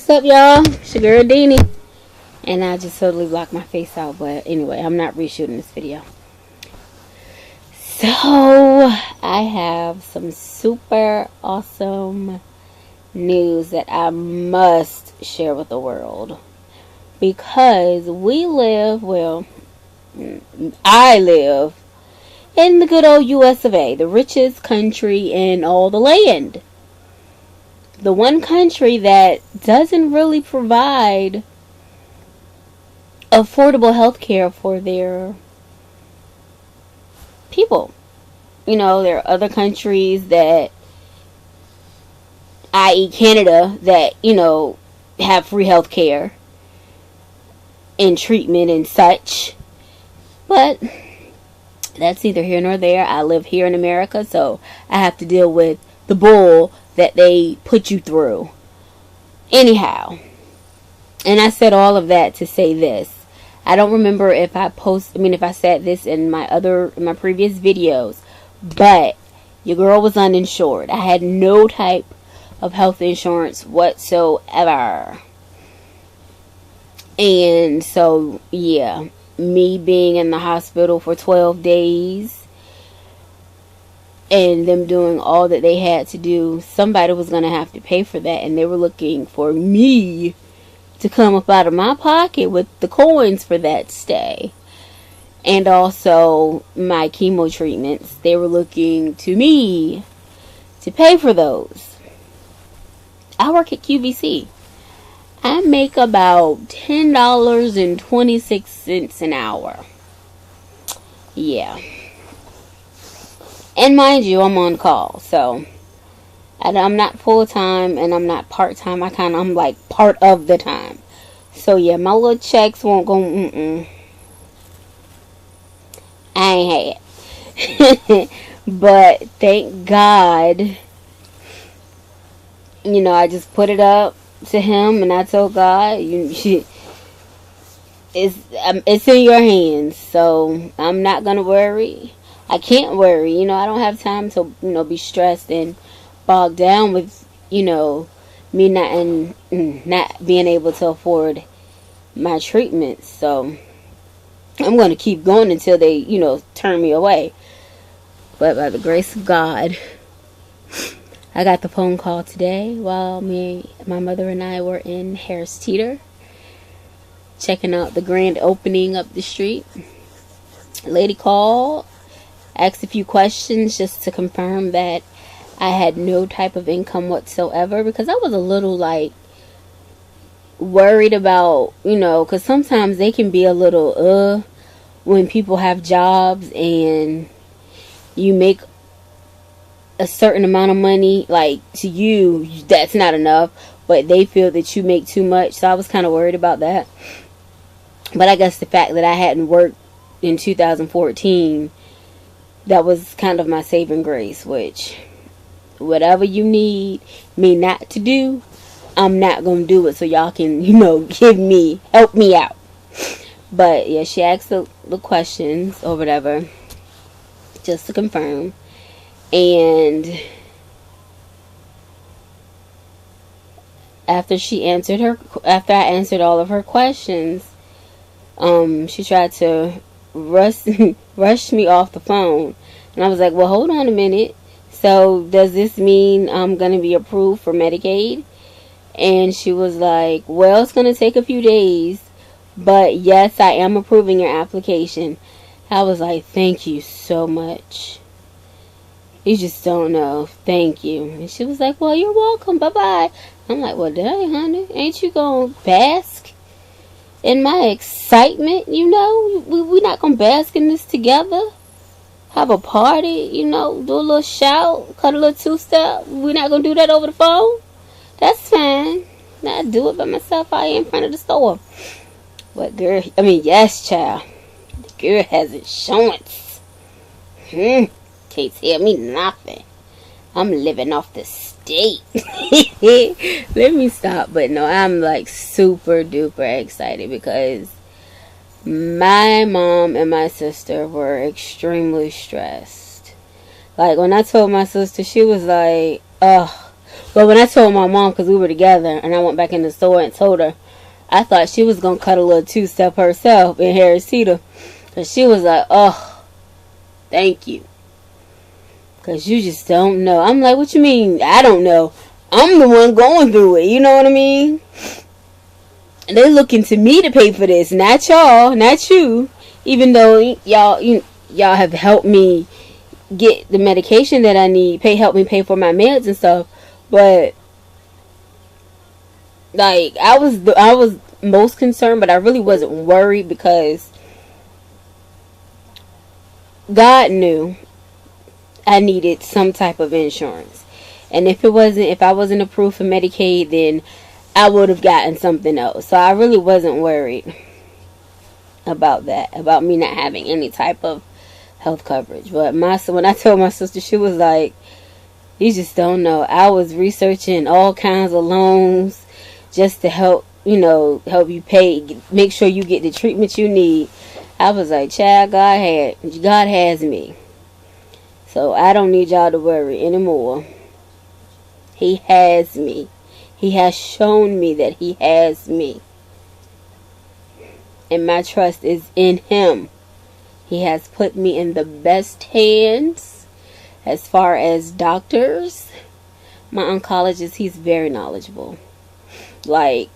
What's up, y'all? It's your girl Deanie. And I just totally blocked my face out. But anyway, I'm not reshooting this video. So, I have some super awesome news that I must share with the world. Because I live in the good old US of A. The richest country in all the land. The one country that doesn't really provide affordable health care for their people. You know, there are other countries that, i.e. Canada, that, have free health care and treatment and such. But that's neither here nor there. I live here in America, so I have to deal with the bull that they put you through. Anyhow, and I said all of that to say this. I don't remember if I said this in my previous videos, but your girl was uninsured. I had no type of health insurance whatsoever. And so, yeah, me being in the hospital for 12 days and them doing all that they had to do, somebody was going to have to pay for that. And they were looking for me to come up out of my pocket with the coins for that stay. And also my chemo treatments. They were looking to me to pay for those. I work at QVC. I make about $10.26 an hour. Yeah. And mind you, I'm on call, so I'm not full-time and I'm not part-time. I'm like part of the time. So yeah, my little checks won't go, I ain't had. But thank God, I just put it up to him and I told God, it's in your hands, so I'm not going to worry. I can't worry, I don't have time to, be stressed and bogged down with, me not being able to afford my treatments. So I'm going to keep going until they, turn me away. But by the grace of God, I got the phone call today while my mother and I were in Harris Teeter checking out the grand opening up the street. Lady called, asked a few questions just to confirm that I had no type of income whatsoever, because I was a little worried about, because sometimes they can be a little when people have jobs and you make a certain amount of money, like to you that's not enough, but they feel that you make too much. So I was kind of worried about that. But I guess the fact that I hadn't worked in 2014, that was kind of my saving grace, which whatever you need me not to do, I'm not going to do it, so y'all can, help me out. But yeah, she asked the questions or whatever, just to confirm. And after I answered all of her questions, she tried to rush me off the phone. And I was like, well, hold on a minute. So does this mean I'm going to be approved for Medicaid? And she was like, well, it's going to take a few days, but yes, I am approving your application. I was like, thank you so much. You just don't know. Thank you. And she was like, well, you're welcome. Bye-bye. I'm like, well, dang, honey, ain't you going to bask in my excitement? We're not going to bask in this together. Have a party, do a little shout, cut a little two-step. We're not going to do that over the phone. That's fine. I do it by myself out here in front of the store. But yes, child. The girl has insurance. Can't tell me nothing. I'm living off the state. Let me stop. But no, I'm like super duper excited because my mom and my sister were extremely stressed. Like when I told my sister, she was like, ugh. But when I told my mom, because we were together, and I went back in the store and told her, I thought she was going to cut a little two-step herself in Harris Teeter. Because she was like, oh, thank you. Because you just don't know. I'm like, what you mean? I don't know. I'm the one going through it. You know what I mean? And they looking to me to pay for this. Not y'all. Not you. Even though y'all have helped me get the medication that I need. Help me pay for my meds and stuff. But like, I was most concerned, but I really wasn't worried because God knew I needed some type of insurance. And if I wasn't approved for Medicaid, then I would have gotten something else. So I really wasn't worried about that, about me not having any type of health coverage. But when I told my sister, she was like, you just don't know. I was researching all kinds of loans just to help you pay, make sure you get the treatment you need. I was like, child, God has me. So I don't need y'all to worry anymore. He has me. He has shown me that he has me. And my trust is in him. He has put me in the best hands as far as doctors. My oncologist, he's very knowledgeable. Like,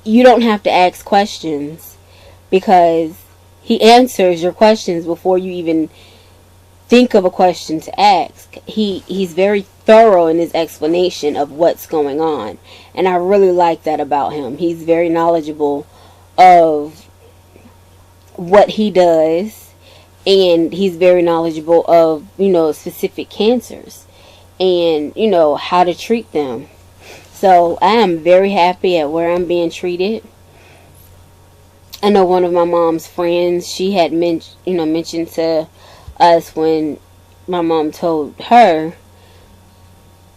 you don't have to ask questions because he answers your questions before you even think of a question to ask. He's very thorough in his explanation of what's going on. And I really like that about him. He's very knowledgeable of what he does. And he's very knowledgeable of, specific cancers. And, how to treat them. So I am very happy at where I'm being treated. I know one of my mom's friends, she had mentioned to us when my mom told her,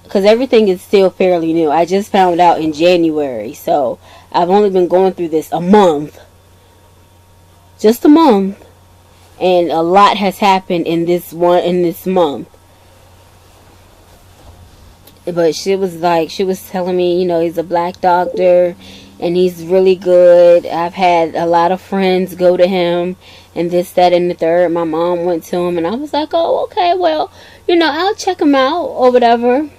because everything is still fairly new. I just found out in January, so I've only been going through this a month. Just a month. And a lot has happened in this month. But she was telling me, he's a black doctor and he's really good. I've had a lot of friends go to him and this, that, and the third. My mom went to him and I was like, oh, okay, well, I'll check him out or whatever.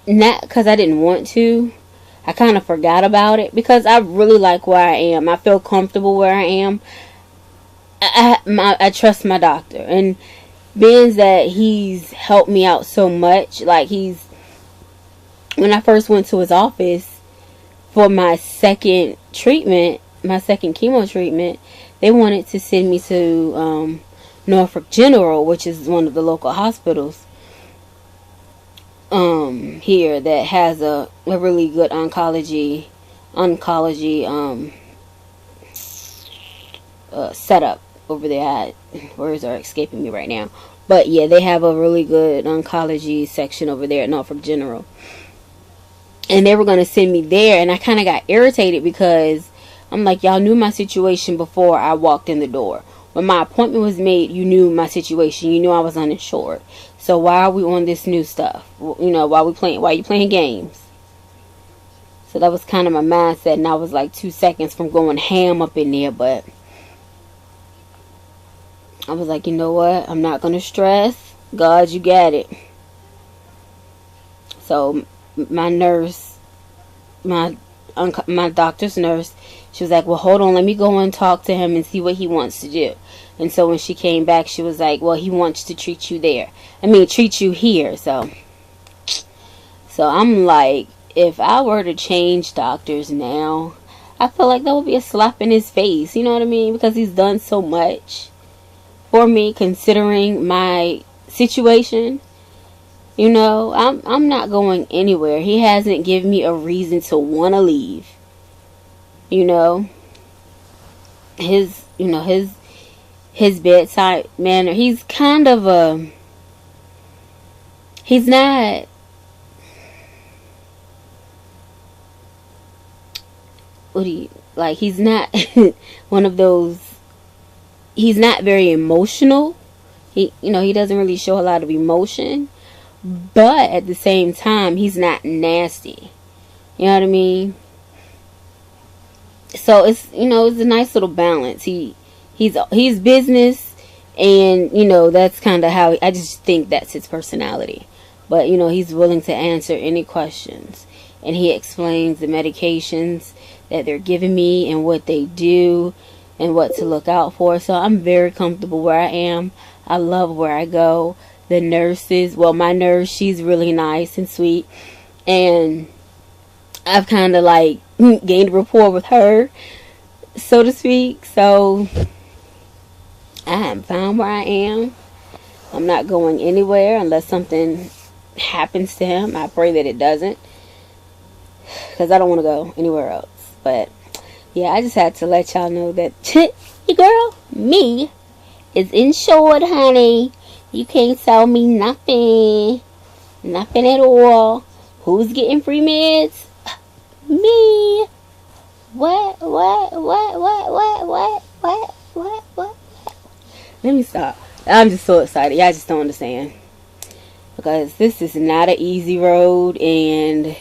Not because I didn't want to. I kind of forgot about it because I really like where I am. I feel comfortable where I am. I trust my doctor. And being that he's helped me out so much, like when I first went to his office for my second chemo treatment, they wanted to send me to Norfolk General, which is one of the local hospitals here that has a really good oncology setup over there. Words are escaping me right now. But yeah, they have a really good oncology section over there at Norfolk General. And they were going to send me there. And I kind of got irritated because I'm like, y'all knew my situation before I walked in the door. When my appointment was made, you knew my situation. You knew I was uninsured. So why are we on this new stuff? Why you playing games? So that was kind of my mindset. And I was like 2 seconds from going ham up in there. But I was like, you know what? I'm not going to stress. God, you got it. So my nurse, my doctor's nurse, she was like, well, hold on. Let me go and talk to him and see what he wants to do. And so when she came back, she was like, well, he wants to treat you treat you here. So I'm like, if I were to change doctors now, I feel like that would be a slap in his face. You know what I mean? Because he's done so much for me, considering my situation. I'm not going anywhere. He hasn't given me a reason to want to leave. His bedside manner, he's kind of he's not, he's not one of those, he's not very emotional. he doesn't really show a lot of emotion, but at the same time, he's not nasty. You know what I mean? So it's it's a nice little balance. He's business, and that's kind of how I just think that's his personality. But he's willing to answer any questions, and he explains the medications that they're giving me and what they do and what to look out for. So I'm very comfortable where I am. I love where I go. The nurses, well, my nurse, she's really nice and sweet, and I've kind of like gained rapport with her, so to speak. So I am fine where I am. I'm not going anywhere unless something happens to him. I pray that it doesn't, because I don't want to go anywhere else. But yeah, I just had to let y'all know that your girl, me, is insured, honey. You can't tell me nothing. Nothing at all. Who's getting free meds? Me. What? Let me stop. I'm just so excited. Y'all just don't understand. Because this is not an easy road, and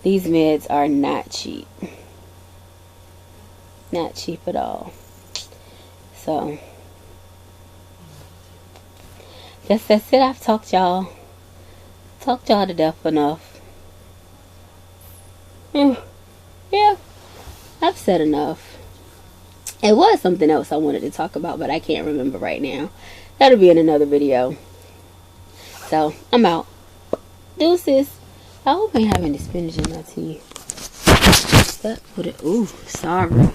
these meds are not cheap. Not cheap at all. So, that's it. I've talked y'all to death enough. Yeah, I've said enough. It was something else I wanted to talk about, but I can't remember right now. That'll be in another video. So, I'm out. Deuces. I hope I ain't have any spinach in my tea. That would it. Ooh, sorry.